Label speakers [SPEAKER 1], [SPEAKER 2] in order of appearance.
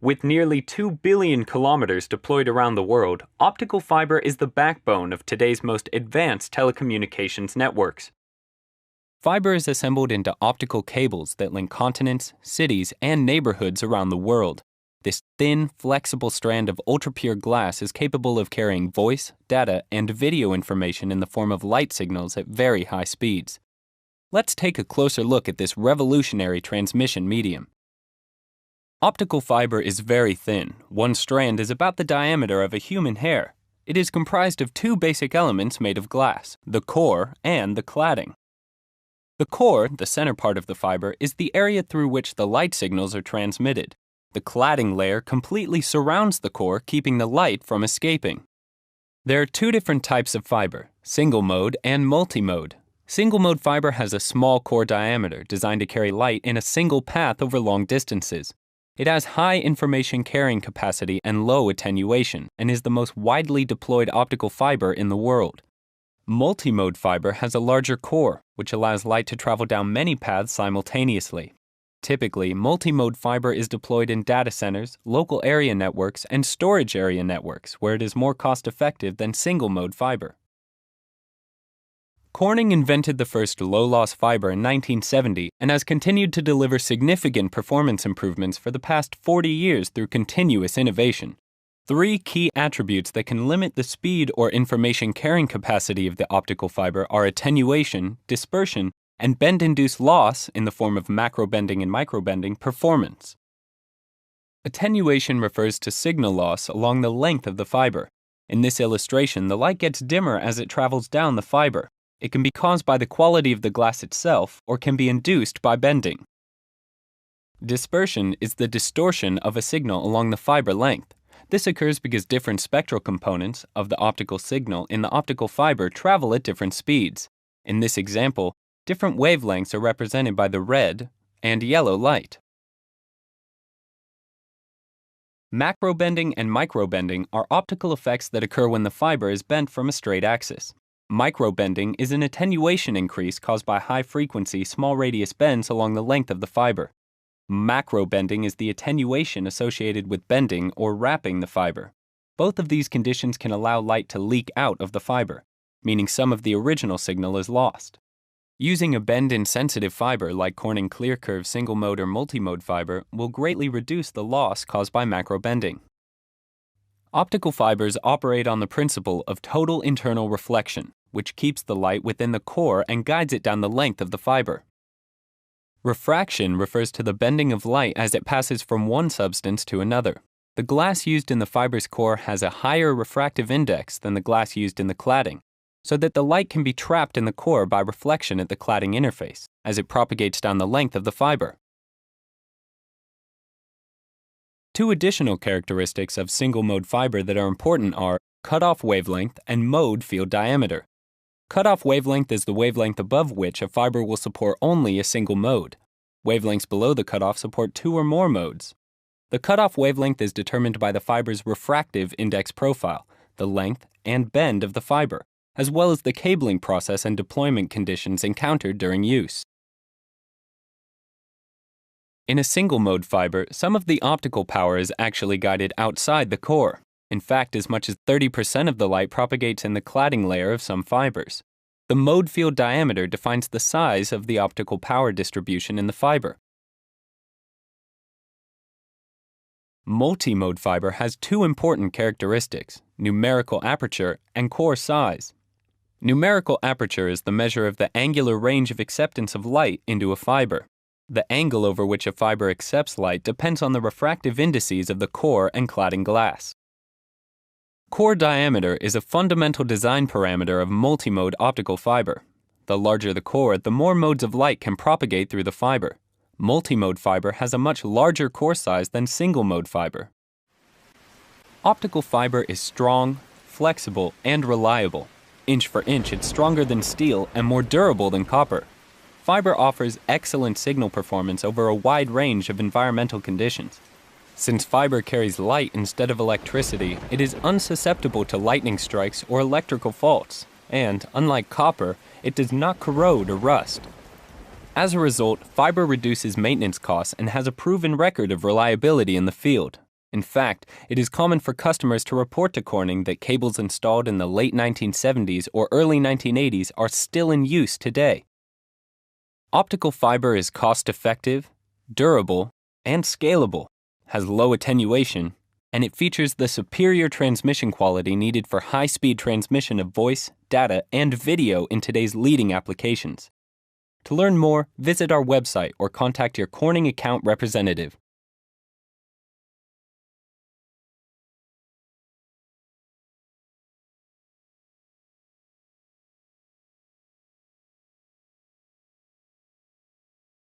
[SPEAKER 1] With nearly 2 billion kilometers deployed around the world, optical fiber is the backbone of today's most advanced telecommunications networks. Fiber is assembled into optical cables that link continents, cities, and neighborhoods around the world. This thin, flexible strand of ultra-pure glass is capable of carrying voice, data, and video information in the form of light signals at very high speeds. Let's take a closer look at this revolutionary transmission medium. Optical fiber is very thin. One strand is about the diameter of a human hair. It is comprised of two basic elements made of glass, the core and the cladding. The core, the center part of the fiber, is the area through which the light signals are transmitted. The cladding layer completely surrounds the core, keeping the light from escaping. There are two different types of fiber, single mode and multi-mode. Single mode fiber has a small core diameter designed to carry light in a single path over long distances. It has high information carrying capacity and low attenuation, and is the most widely deployed optical fiber in the world. Multi-mode fiber has a larger core, which allows light to travel down many paths simultaneously. Typically, multi-mode fiber is deployed in data centers, local area networks, and storage area networks, where it is more cost-effective than single-mode fiber. Corning invented the first low-loss fiber in 1970 and has continued to deliver significant performance improvements for the past 40 years through continuous innovation. Three key attributes that can limit the speed or information carrying capacity of the optical fiber are attenuation, dispersion, and bend-induced loss in the form of macrobending and microbending performance. Attenuation refers to signal loss along the length of the fiber. In this illustration, the light gets dimmer as it travels down the fiber. It can be caused by the quality of the glass itself or can be induced by bending. Dispersion is the distortion of a signal along the fiber length. This occurs because different spectral components of the optical signal in the optical fiber travel at different speeds. In this example, different wavelengths are represented by the red and yellow light. Macrobending and microbending are optical effects that occur when the fiber is bent from a straight axis. Microbending is an attenuation increase caused by high-frequency, small-radius bends along the length of the fiber. Macrobending is the attenuation associated with bending or wrapping the fiber. Both of these conditions can allow light to leak out of the fiber, meaning some of the original signal is lost. Using a bend-insensitive fiber like Corning ClearCurve single-mode or multi-mode fiber will greatly reduce the loss caused by macrobending. Optical fibers operate on the principle of total internal reflection, which keeps the light within the core and guides it down the length of the fiber. Refraction refers to the bending of light as it passes from one substance to another. The glass used in the fiber's core has a higher refractive index than the glass used in the cladding, so that the light can be trapped in the core by reflection at the cladding interface, as it propagates down the length of the fiber. Two additional characteristics of single-mode fiber that are important are cutoff wavelength and mode field diameter. Cutoff wavelength is the wavelength above which a fiber will support only a single mode. Wavelengths below the cutoff support two or more modes. The cutoff wavelength is determined by the fiber's refractive index profile, the length and bend of the fiber, as well as the cabling process and deployment conditions encountered during use. In a single-mode fiber, some of the optical power is actually guided outside the core. In fact, as much as 30% of the light propagates in the cladding layer of some fibers. The mode field diameter defines the size of the optical power distribution in the fiber. Multi-mode fiber has two important characteristics, numerical aperture and core size. Numerical aperture is the measure of the angular range of acceptance of light into a fiber. The angle over which a fiber accepts light depends on the refractive indices of the core and cladding glass. Core diameter is a fundamental design parameter of multi-mode optical fiber. The larger the core, the more modes of light can propagate through the fiber. Multi-mode fiber has a much larger core size than single-mode fiber. Optical fiber is strong, flexible, and reliable. Inch for inch, it's stronger than steel and more durable than copper. Fiber offers excellent signal performance over a wide range of environmental conditions. Since fiber carries light instead of electricity, it is unsusceptible to lightning strikes or electrical faults, and, unlike copper, it does not corrode or rust. As a result, fiber reduces maintenance costs and has a proven record of reliability in the field. In fact, it is common for customers to report to Corning that cables installed in the late 1970s or early 1980s are still in use today. Optical fiber is cost-effective, durable, and scalable, has low attenuation, and it features the superior transmission quality needed for high-speed transmission of voice, data, and video in today's leading applications. To learn more, visit our website or contact your Corning account representative.